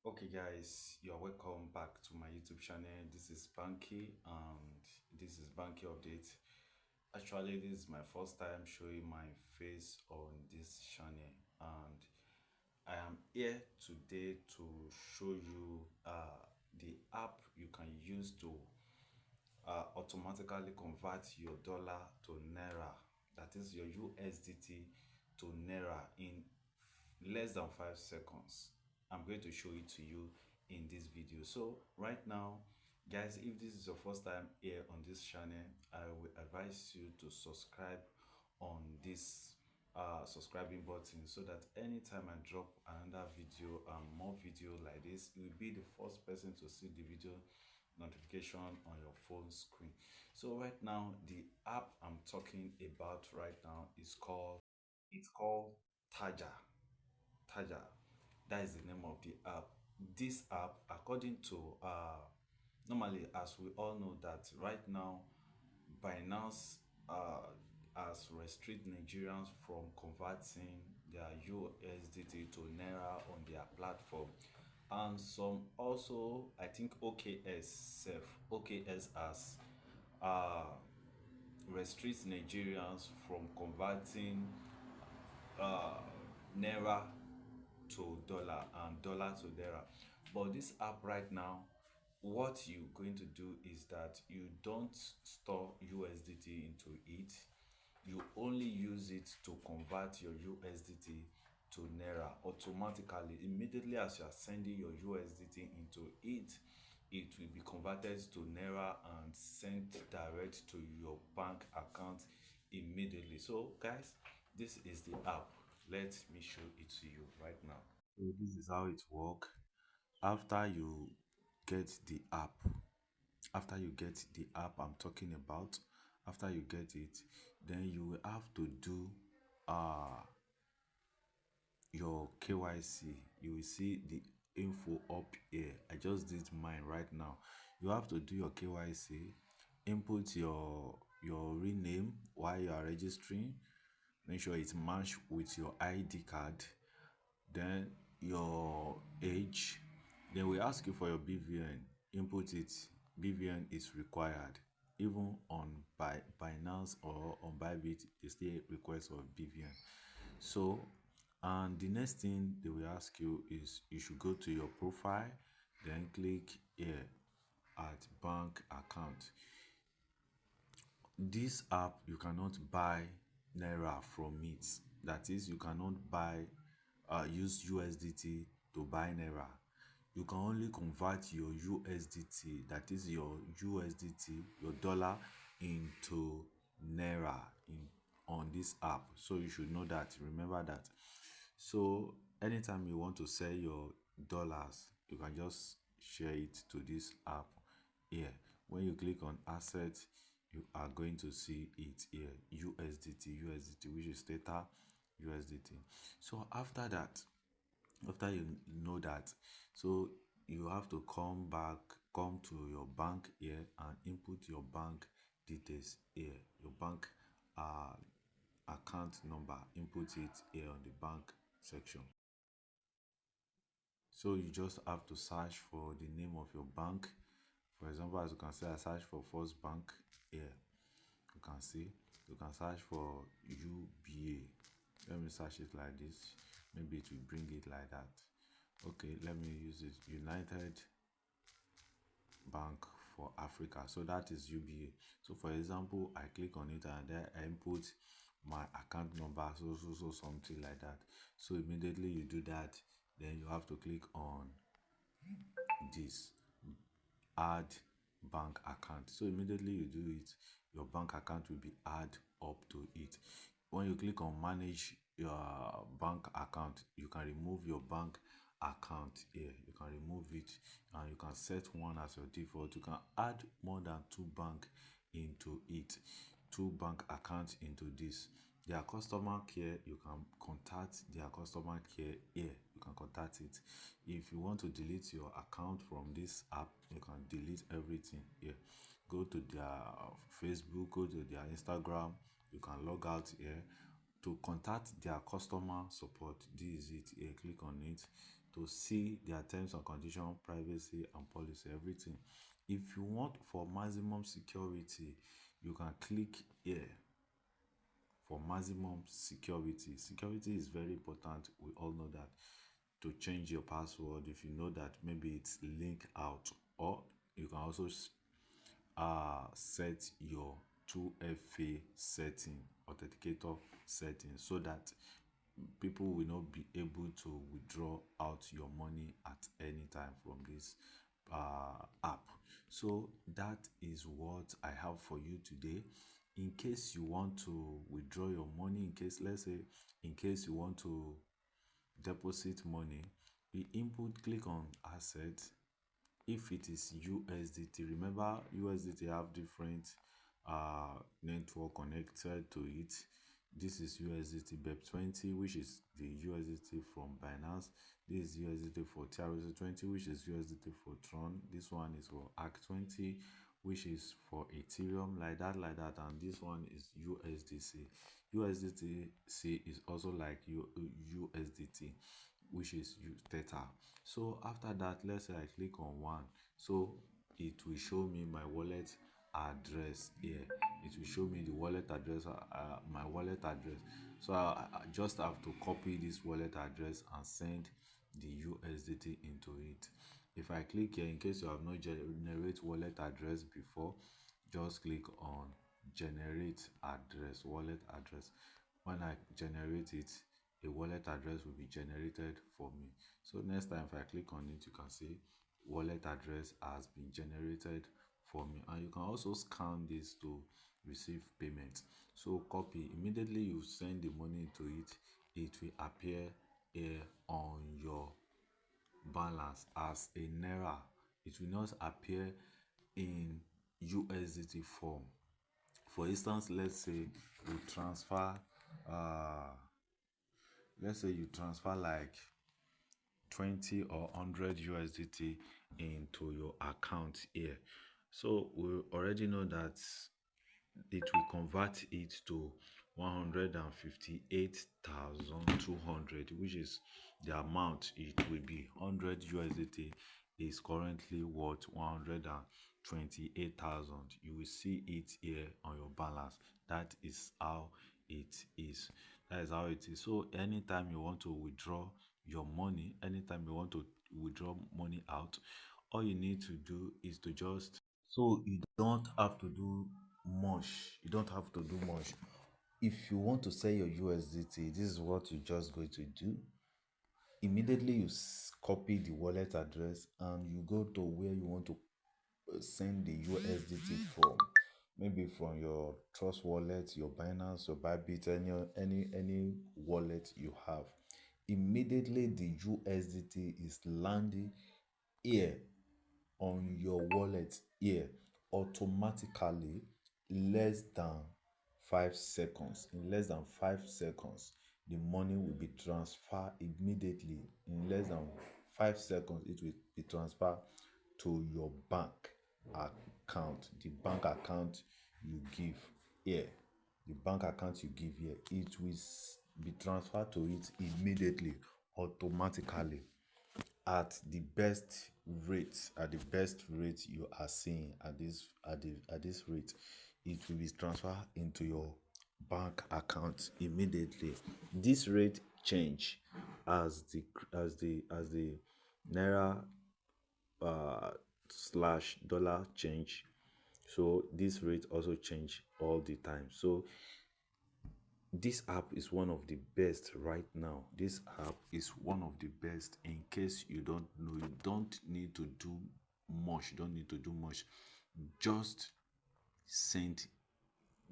Okay, guys, you're welcome back to my YouTube channel. This is Banky, and this is Banky Update. Actually, this is my first time showing my face on this channel, and I am here today to show you the app you can use to automatically convert your dollar to Naira, that is your USDT to Naira in less than 5 seconds. I'm going to show it to you in this video. So right now, guys, if this is your first time here on this channel, I will advise you to subscribe on this subscribing button so that anytime I drop another video and more video like this, you will be the first person to see the video notification on your phone screen. So right now, the app I'm talking about right now is called Taja. Taja. That is the name of the app. This app, according to normally, as we all know that right now, Binance has restrict Nigerians from converting their USDT to Naira on their platform, and some also, I think OKS has uh, restricts Nigerians from converting uh, Naira to dollar and dollar to naira. But this app right now, what you're going to do is that you don't store USDT into it. You only use it to convert your USDT to naira automatically. Immediately as you are sending your USDT into it, it will be converted to naira and sent direct to your bank account immediately. So guys, this is the app. Let me show it to you right now. So this is how it works. After you get the app, after you get the app I'm talking about, after you get it, then you will have to do uh your KYC. You will see the info up here. I just did mine right now. You have to do your KYC, input your real name while you are registering. Make sure it match with your ID card, then your age. Then we ask you for your BVN. Input it. BVN is required. Even on Binance or on BYBIT, they still request for BVN. So, and the next thing they will ask you is you should go to your profile, then click here at bank account. This app, you cannot buy naira from it. That is, you cannot buy use USDT to buy naira. You can only convert your USDT, that is your USDT, your dollar, into naira in on this app. So you should know that. Remember that. So anytime you want to sell your dollars, you can just share it to this app here. When you click on asset, you are going to see it here, USDT, which is Theta USDT. So after that, after you know that, so you have to come to your bank here and input your bank details here, your bank uh, account number, input it here on the bank section. So you just have to search for the name of your bank. For example, as you can see, I search for First Bank here. You can see, you can search for UBA. Let me search it like this. Maybe it will bring it like that. Okay, let me use it. United Bank for Africa. So that is UBA. So for example, I click on it and then I input my account number, so something like that. So immediately you do that, then you have to click on this add bank account. So immediately you do it, your bank account will be add up to it. When you click on manage your bank account, you can remove your bank account here. You can remove it and you can set one as your default. You can add more than two bank into it, two bank accounts into this. Their customer care, you can contact their customer care here. You can contact it. If you want to delete your account from this app, you can delete everything here. Go to their Facebook, go to their Instagram. You can log out here to contact their customer support. This is it here. Click on it. to see their terms and conditions, privacy and policy, everything. If you want for maximum security, you can click here for maximum security. Security is very important. We all know that, to change your password if you know that maybe it's linked out, or you can also set your 2FA setting, authenticator setting, so that people will not be able to withdraw out your money at any time from this app. So that is what I have for you today. In case you want to withdraw your money, in case, let's say, in case you want to deposit money, we input, click on asset. If it is USDT, remember USDT have different network connected to it. This is USDT BEP20, which is the USDT from Binance. This is USDT for TRC20, which is USDT for Tron. This one is for ARC20, which is for Ethereum, like that, like that. And this one is USDC. USDTC is also like USDT, which is Theta. So after that, let's say I click on one, so it will show me my wallet address here. It will show me the wallet address, my wallet address. So I just have to copy this wallet address and send the USDT into it. If I click here, in case you have not generate wallet address before, just click on generate address, wallet address. When I generate it, a wallet address will be generated for me. So next time if I click on it, you can see wallet address has been generated for me. And you can also scan this to receive payment. So copy, immediately you send the money to it, it will appear here on your balance as a Naira. It will not appear in USDT form. For instance, let's say you transfer let's say you transfer like 20 or 100 USDT into your account here. So we already know that it will convert it to 158,200, which is the amount it will be. 100 USDT is currently worth 128,000. You will see it here on your balance. That is how it is. That is how it is. So anytime you want to withdraw your money, anytime you want to withdraw money out, all you need to do is to just, so you don't have to do much. You don't have to do much. If you want to sell your USDT, this is what you're just going to do. Immediately you copy the wallet address and you go to where you want to send the USDT from. Maybe from your Trust wallet, your Binance, your BYBIT, any wallet you have. Immediately the USDT is landing here on your wallet here automatically, less than 5 seconds. In less than 5 seconds, the money will be transferred immediately. In less than 5 seconds, it will be transferred to your bank account, the bank account you give here. The bank account you give here, it will be transferred to it immediately, automatically, at the best rate you are seeing. At this rate, it will be transferred into your bank account immediately. This rate change as the Naira slash dollar change. So this rate also change all the time. So this app is one of the best right now. This app is one of the best. In case you don't know, you don't need to do much. You don't need to do much. Just send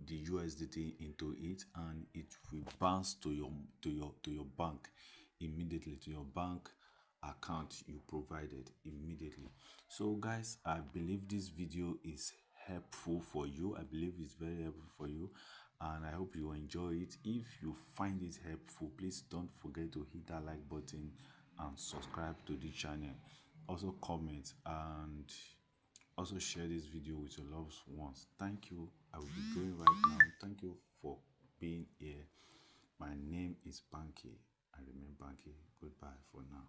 the USDT into it and it will bounce to your bank immediately, to your bank account you provided immediately. So guys, I believe this video is helpful for you. I believe it's very helpful for you, and I hope you enjoy it. If you find it helpful, please don't forget to hit that like button and subscribe to the channel. Also comment and also share this video with your loved ones. Thank you. I will be going right now. Thank you for being here. My name is Banky. I remain Banky. Goodbye for now.